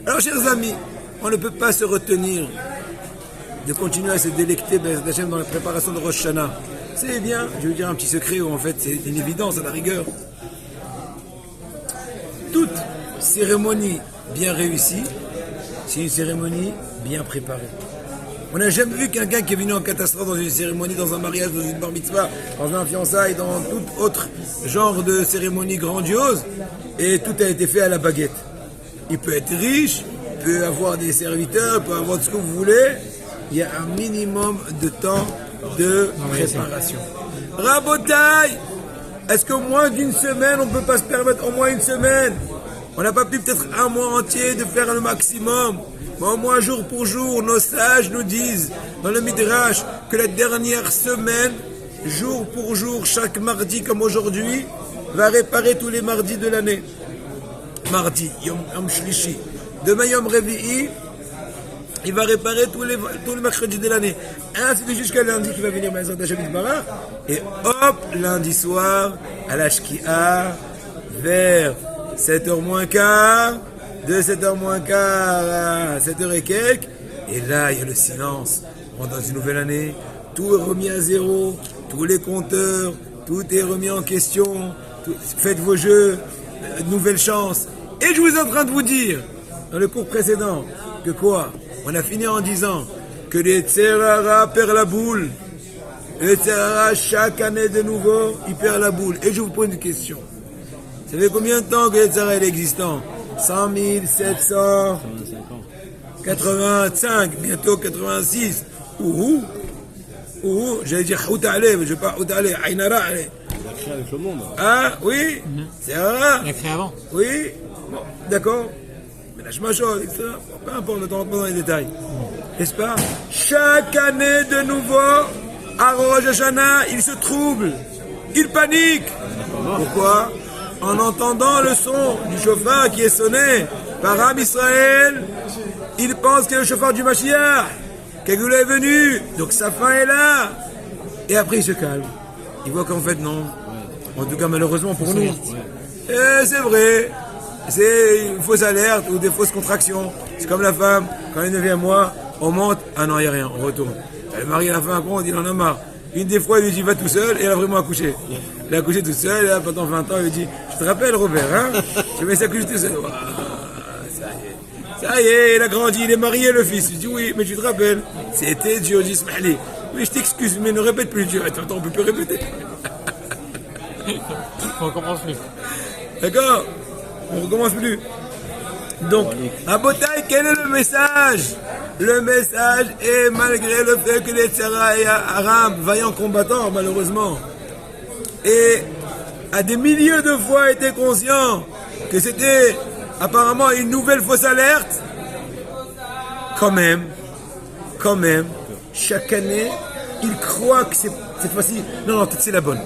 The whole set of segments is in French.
Alors, chers amis, on ne peut pas se retenir de continuer à se délecter d'Hachem dans la préparation de Rosh Hashanah. C'est bien, je vais vous dire un petit secret où en fait c'est une évidence à la rigueur. Toute cérémonie bien réussie, c'est une cérémonie bien préparée. On n'a jamais vu quelqu'un qui est venu en catastrophe dans une cérémonie, dans un mariage, dans une bar mitzvah, dans un fiançailles, dans tout autre genre de cérémonie grandiose, et tout a été fait à la baguette. Il peut être riche, peut avoir des serviteurs, peut avoir tout ce que vous voulez. Il y a un minimum de temps de préparation. Rabotaï, est-ce que moins d'une semaine, on ne peut pas se permettre au moins une semaine? On n'a pas pu peut-être un mois entier de faire le maximum. Mais au moins jour pour jour, nos sages nous disent dans le Midrash que la dernière semaine, jour pour jour, chaque mardi comme aujourd'hui, va réparer tous les mardis de l'année. Mardi, Yom Shlishi. Demain, Yom Revi'i, il va réparer tous les mercredis de l'année. Ainsi de jusqu'à lundi qui va venir Maïzat Hachem Barach. Et hop, lundi soir, à la Shkia, vers 7h moins quart, de 7h moins quart à 7h et quelques. Et là, il y a le silence. On rentre dans une nouvelle année. Tout est remis à zéro. Tous les compteurs, tout est remis en question. Faites vos jeux. Nouvelle chance. Et je vous suis en train de vous dire, dans le cours précédent, que quoi? On a fini en disant que les Tserara perd la boule. Les Tserara, chaque année de nouveau, il perd la boule. Et je vous pose une question. Ça fait combien de temps que les Tserara est existant? 100 785, bientôt 86. Ouhou, j'allais dire Houtale, mais je ne vais pas Houtale, Aynara. Il a créé avec le monde. Ah, oui, c'est rare. Il a créé avant. Oui, bon, d'accord. Mais lâche ma chose, etc. Peu importe, ne t'entre pas dans les détails. N'est-ce pas? Chaque année de nouveau, à Rosh Hashanah, il se trouble. Il panique. Pourquoi? En entendant le son du chauffard qui est sonné par Am Israël, il pense que le chauffard du Mashiach, qu'il est venu, donc sa fin est là. Et après il se calme. Il voit qu'en fait non. En tout cas malheureusement pour nous. Et c'est vrai, c'est une fausse alerte ou des fausses contractions. C'est comme la femme, quand elle est 9e mois, on monte, ah non il n'y a rien, on retourne. Le mari à la fin, on dit il en a marre. Une des fois, il lui dit va tout seul et elle a vraiment accouché. Elle a accouché toute seule et là, pendant 20 ans, il lui dit je te rappelle Robert, hein, je vais s'accoucher tout seul. Ça y est, il a grandi, il est marié le fils. Je dis oui, mais tu te rappelles, c'était Dieu, je dis Smahli. Oui, je t'excuse, mais ne répète plus. Dieu, attends, on peut plus répéter. On recommence plus. D'accord? On recommence plus. Donc, à Botaï, quel est le message? Le message est, malgré le fait que les Tzara et Aram, vaillants combattants, malheureusement, et à des milliers de fois étaient conscients que c'était apparemment une nouvelle fausse alerte, quand même, chaque année, ils croient que cette fois-ci, non, peut-être c'est la bonne.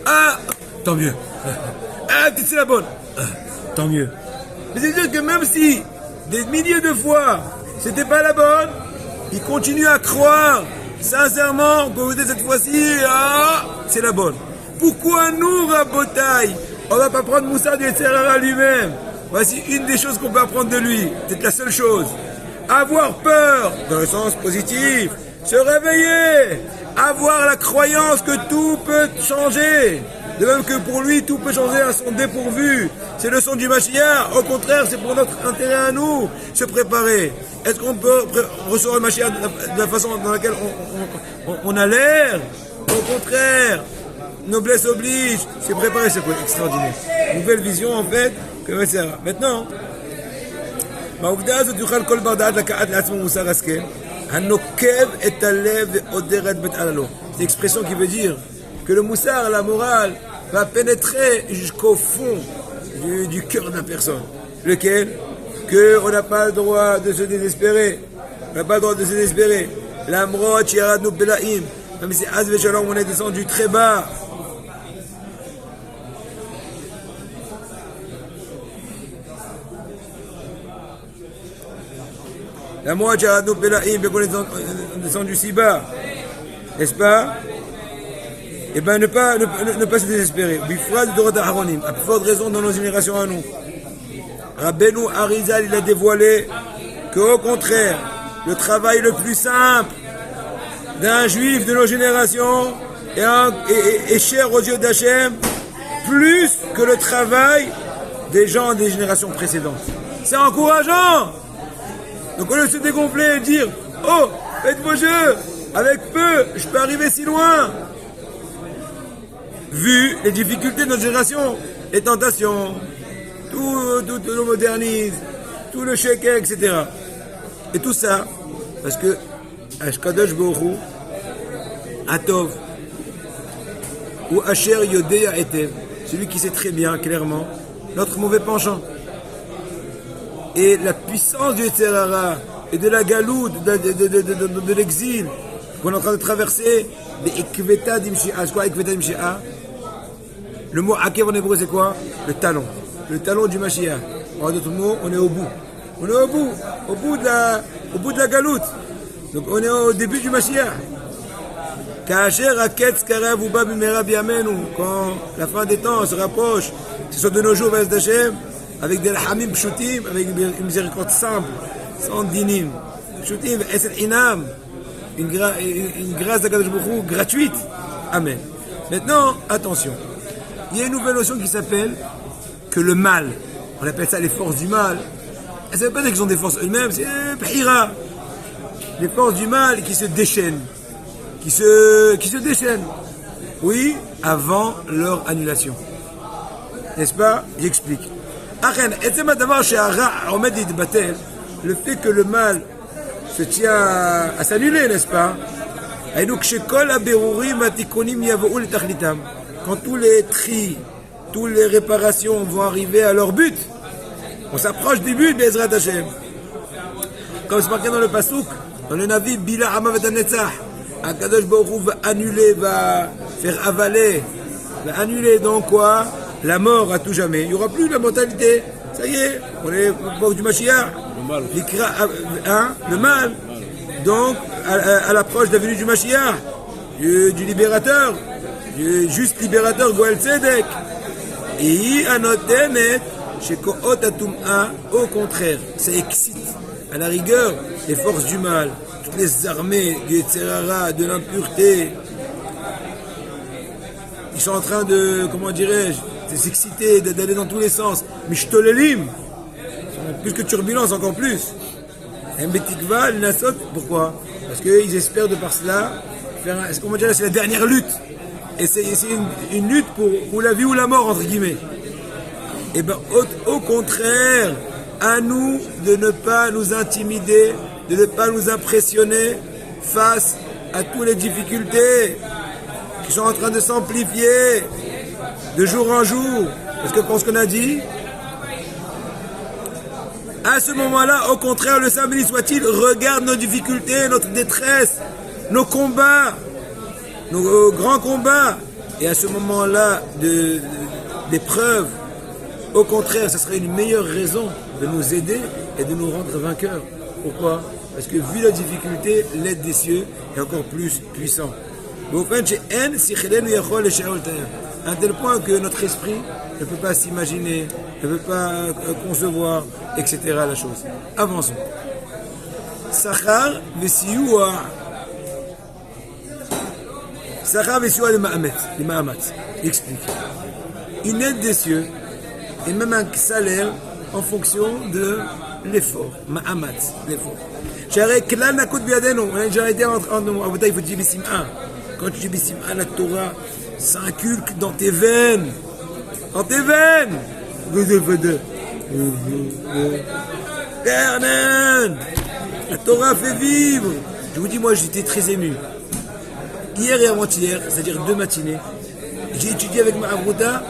Ah, tant mieux. Ah, peut-être c'est la bonne. Ah, tant mieux. Mais c'est-à-dire que même si des milliers de fois c'était pas la bonne, ils continuent à croire sincèrement que vous dites cette fois-ci, ah, c'est la bonne. Pourquoi nous, Rabotaï, on va pas prendre Moussa du Yetzirara lui-même? Voici une des choses qu'on peut apprendre de lui. C'est la seule chose. Avoir peur, dans le sens positif, se réveiller, avoir la croyance que tout peut changer. De même que pour lui, tout peut changer à son dépourvu. C'est le son du Mashiach. Au contraire, c'est pour notre intérêt à nous, se préparer. Est-ce qu'on peut recevoir le Mashiach de la façon dans laquelle on a l'air? Au contraire, noblesse oblige. Se préparer, c'est extraordinaire. Nouvelle vision, en fait, que c'est ça. Maintenant, c'est l'expression qui veut dire que le moussar, la morale, va pénétrer jusqu'au fond du cœur de la personne. Lequel? On n'a pas le droit de se désespérer. On n'a pas le droit de se désespérer. L'amrot, Chiradnou Belaim. Même si Azve Shalom, on est descendu très bas. La moitié à nous Belaim, qu'on est descendu si bas, n'est-ce pas? Eh bien, ne pas se désespérer. Bifrad de Dorot Aharonim, à plus forte raison dans nos générations à nous. Rabbeinu Arizal, il a dévoilé qu'au contraire, le travail le plus simple d'un juif de nos générations est cher aux yeux d'Hachem, plus que le travail des gens des générations précédentes. C'est encourageant. Donc au lieu de se dégonfler et dire « Oh, faites vos jeux, avec peu, je peux arriver si loin !» Vu les difficultés de notre génération, les tentations, tout le modernisme, tout le sheker, etc. Et tout ça, parce que Ashkadosh Borou, Atov, ou Asher Yodea Etev, celui qui sait très bien, clairement, notre mauvais penchant. Et la puissance du Yetzer Hara et de la galoute, de l'exil, qu'on est en train de traverser, des Ekveta Dimshi'a. C'est quoi Ekveta Dimshi'a? Le mot Akev en hébreu, c'est quoi? Le talon. Le talon du Mashiach. En d'autres mots, on est au bout. On est au bout de la galoute. Donc on est au début du Mashiach. Quand la fin des temps se rapproche, que ce soit de nos jours, Vaz d'Hachem, avec des Rahamim Pshutim, avec une miséricorde simple, sans dinim. Pshutim, Esel Inam, une grâce d'Akadosh Baruch Hu gratuite. Amen. Maintenant, attention. Il y a une nouvelle notion qui s'appelle que le mal, on appelle ça les forces du mal. Ça ne veut pas dire qu'ils ont des forces eux-mêmes, c'est P'hira. Les forces du mal qui se déchaînent. Qui se déchaînent. Oui, avant leur annulation. N'est-ce pas? J'explique. Le fait que le mal se tient à s'annuler, n'est-ce pas? Quand tous les tris, toutes les réparations vont arriver à leur but, on s'approche du but, Bezrat Hashem. Comme c'est marqué dans le Pasuk, dans le Navi, Bila Hamav et Netzach, Akadosh Baruch Hu va annuler, va faire avaler, va annuler donc quoi? La mort à tout jamais. Il n'y aura plus la mortalité. Ça y est, on est au bord du Mashiach. Le mal. Donc, à l'approche de la venue du Mashiach, du libérateur, du juste libérateur Goel Tzedek. Et anotenet, chez Koot Atum'a, au contraire, ça excite, à la rigueur, les forces du mal, toutes les armées du Yetzer Hara, de l'impureté. Ils sont en train de, comment dirais-je, de s'exciter, d'aller dans tous les sens. Mishtolelim, plus que turbulence, encore plus. Mbetikva, l'Nasot, pourquoi? Parce qu'ils espèrent de par cela faire, comment dire, c'est la dernière lutte. Et c'est une lutte pour la vie ou la mort, entre guillemets. Et bien, au contraire, à nous de ne pas nous intimider, de ne pas nous impressionner face à toutes les difficultés qui sont en train de s'amplifier de jour en jour. Parce que pour ce qu'on a dit, à ce moment-là, au contraire, le Saint béni soit-il regarde nos difficultés, notre détresse, nos combats, nos grands combats. Et à ce moment-là d'épreuve, au contraire, ce serait une meilleure raison de nous aider et de nous rendre vainqueurs. Pourquoi? Parce que vu la difficulté, l'aide des cieux est encore plus puissant. À un tel point que notre esprit ne peut pas s'imaginer, ne peut pas concevoir, etc. la chose. Avançons. Sachar v'siyua. Sachar v'siyua le Mahamat. Il explique. Une aide des cieux et même un salaire en fonction de l'effort. Mahamat, l'effort. J'arrête klal nakut biadenu. On a déjà été en nous. Il faut dire Bissim'a. Quand tu dis Bissim'a, la Torah s'inculque dans tes veines. Dans tes veines. La Torah fait vivre. Je vous dis, moi, j'étais très ému. Hier et avant-hier, c'est-à-dire 2 matinées, j'ai étudié avec ma Avruta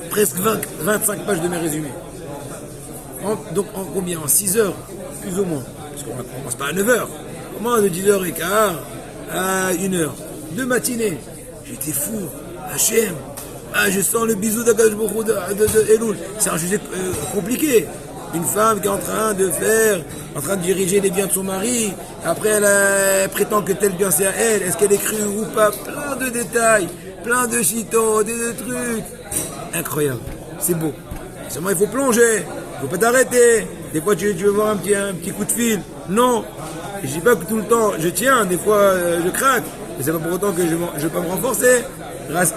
presque 25 pages de mes résumés. Donc, en combien? En 6 heures, plus ou moins. Parce qu'on ne commence pas à 9 heures. Comment de 10h15 à 1h? 2 matinées. J'étais fou. Hachem. Je sens le bisou d'Akadosh Baruch Hu de Elul. C'est un sujet compliqué. Une femme qui est en train de diriger les biens de son mari. Après, elle prétend que tel bien c'est à elle. Est-ce qu'elle est crue ou pas? Plein de détails, plein de chitos, des trucs. Incroyable. C'est beau. Seulement, il faut plonger. Il ne faut pas t'arrêter. Des fois, tu veux voir un petit coup de fil. Non. Je ne dis pas que tout le temps, je tiens. Des fois, je craque. Mais c'est pas pour autant que je ne vais pas me renforcer.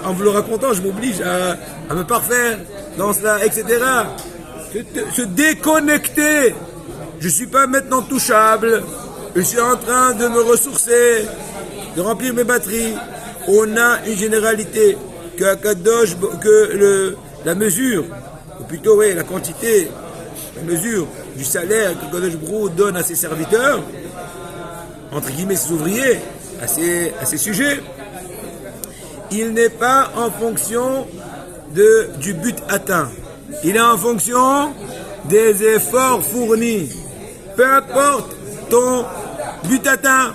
En vous le racontant, je m'oblige à me parfaire dans cela, etc. Se déconnecter. Je ne suis pas maintenant touchable. Je suis en train de me ressourcer, de remplir mes batteries. On a une généralité la mesure, ou plutôt la quantité, la mesure du salaire que Kadosh Brou donne à ses serviteurs, entre guillemets ses ouvriers, à ses sujets, il n'est pas en fonction du but atteint. Il est en fonction des efforts fournis. Peu importe ton but atteint.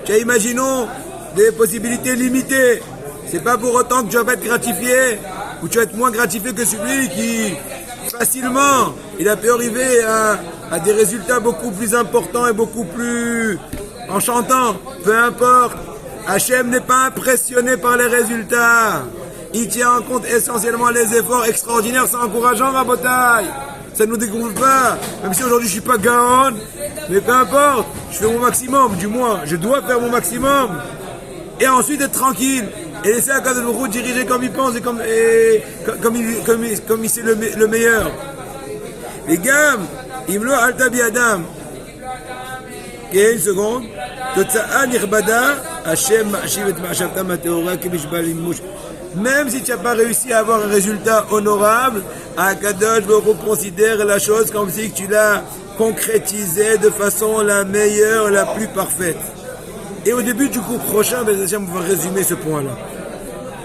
Imaginons des possibilités limitées. C'est pas pour autant que tu vas pas être gratifié ou tu vas être moins gratifié que celui qui facilement il a pu arriver à des résultats beaucoup plus importants et beaucoup plus enchantants. Peu importe. Hachem n'est pas impressionné par les résultats. Il tient en compte essentiellement les efforts extraordinaires. C'est encourageant, Rabotai. Ça ne nous découvre pas. Même si aujourd'hui je suis pas gaon, mais peu importe. Je fais mon maximum, du moins. Je dois faire mon maximum. Et ensuite être tranquille. Et laisser Akadosh Baruch Hu diriger comme il pense et comme il sait le meilleur. Les gammes, Imlo Alta Biadam. Et une seconde. Totsa'a nirbada, Hashem ma'ashiv et ma'ashavta ma'teora kemishbal imush. Même si tu n'as pas réussi à avoir un résultat honorable, Akadosh Baruch Hu considère la chose comme si tu l'as concrétisé de façon la meilleure, la plus parfaite. Et au début du cours prochain, on va résumer ce point-là.